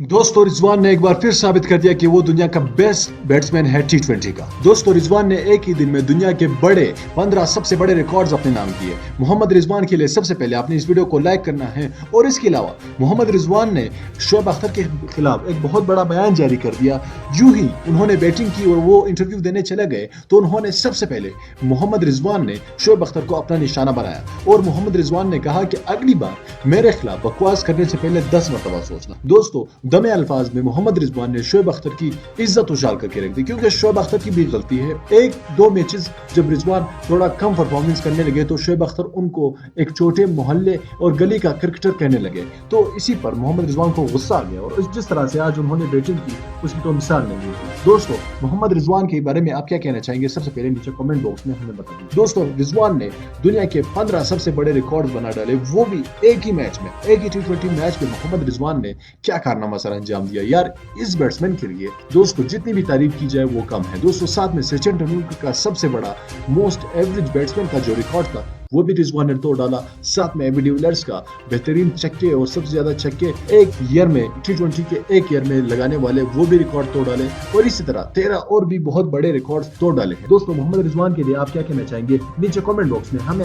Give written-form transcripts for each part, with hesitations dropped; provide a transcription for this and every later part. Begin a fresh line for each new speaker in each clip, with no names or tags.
दोस्तों रिजवान ने एक बार फिर साबित कर दिया कि वो दुनिया का बेस्ट बैट्समैन है टी20 का। दोस्तों रिजवान ने एक ही दिन में दुनिया के 15 सबसे बड़े रिकॉर्ड्स अपने नाम किए। मोहम्मद रिजवान के लिए सबसे पहले आपने इस वीडियो को लाइक करना है और इसके अलावा मोहम्मद रिजवान ने शोएब अख्तर के खिलाफ एक बहुत बड़ा बयान जारी कर दिया। यूं ही उन्होंने बैटिंग की और वो इंटरव्यू देने चले गए तो उन्होंने सबसे पहले मोहम्मद रिजवान ने शोएब अख्तर को अपना निशाना बनाया और मोहम्मद रिजवान ने कहा कि अगली बार मेरे खिलाफ बकवास करने से पहले 10 मरतबा सोचना। दोस्तों दमे अल्फाज में मोहम्मद रिजवान ने शोएब अख्तर की इज्जत उछाल करके रख दी, क्योंकि शोएब अख्तर की भी गलती है। एक दो मैचेस जब रिजवान थोड़ा कम परफॉर्मेंस करने लगे तो शोएब अख्तर उनको एक छोटे मोहल्ले और गली का क्रिकेटर कहने लगे, तो इसी पर मोहम्मद रिजवान को गुस्सा आ गया और जिस तरह से आज उन्होंने बैटिंग की उसकी तो मिसाल नहीं थी। दोस्तों मोहम्मद रिजवान के बारे में आप क्या कहना चाहेंगे, सबसे पहले नीचे कमेंट बॉक्स में हमें बता दीजिए। दोस्तों रिजवान ने दुनिया के 15 सबसे बड़े रिकॉर्ड बना डाले, वो भी एक ही मैच में, एक ही टी20 मैच में। मोहम्मद रिजवान ने क्या कारनामा सर अंजाम दिया यार इस बैट्समैन के लिए। दोस्तों जितनी भी तारीफ की जाए वो कम है। दोस्तों साथ में सचिन तेंदुलकर का सबसे बड़ा मोस्ट एवरेज बैट्समैन का जो रिकॉर्ड था वो भी रिजवान ने तोड़ डाला। साथ में एबी डिविलियर्स का बेहतरीन छक्के और सबसे ज्यादा छक्के एक ईयर में, टी20 के एक ईयर में लगाने वाले, वो भी रिकॉर्ड तोड़ डाले और इसी तरह 13 और भी बहुत बड़े रिकॉर्ड तोड़ डाले हैं। दोस्तों मोहम्मद रिजवान के लिए आप क्या कहना चाहेंगे, नीचे कमेंट बॉक्स में हमें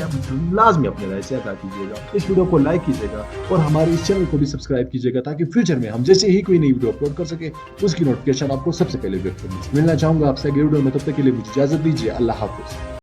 लाजमी अपने राय से अदा कीजिएगा। इस वीडियो को लाइक कीजिएगा और हमारे इस चैनल को भी सब्सक्राइब कीजिएगा ताकि फ्यूचर में हम जैसे ही कोई नई वीडियो अपलोड कर सके उसकी नोटिफिकेशन आपको सबसे पहले मिलना चाहूंगा आपसे अगले वीडियो में। तब तक के लिए मुझे इजाजत दीजिए। अल्लाह हाफिज।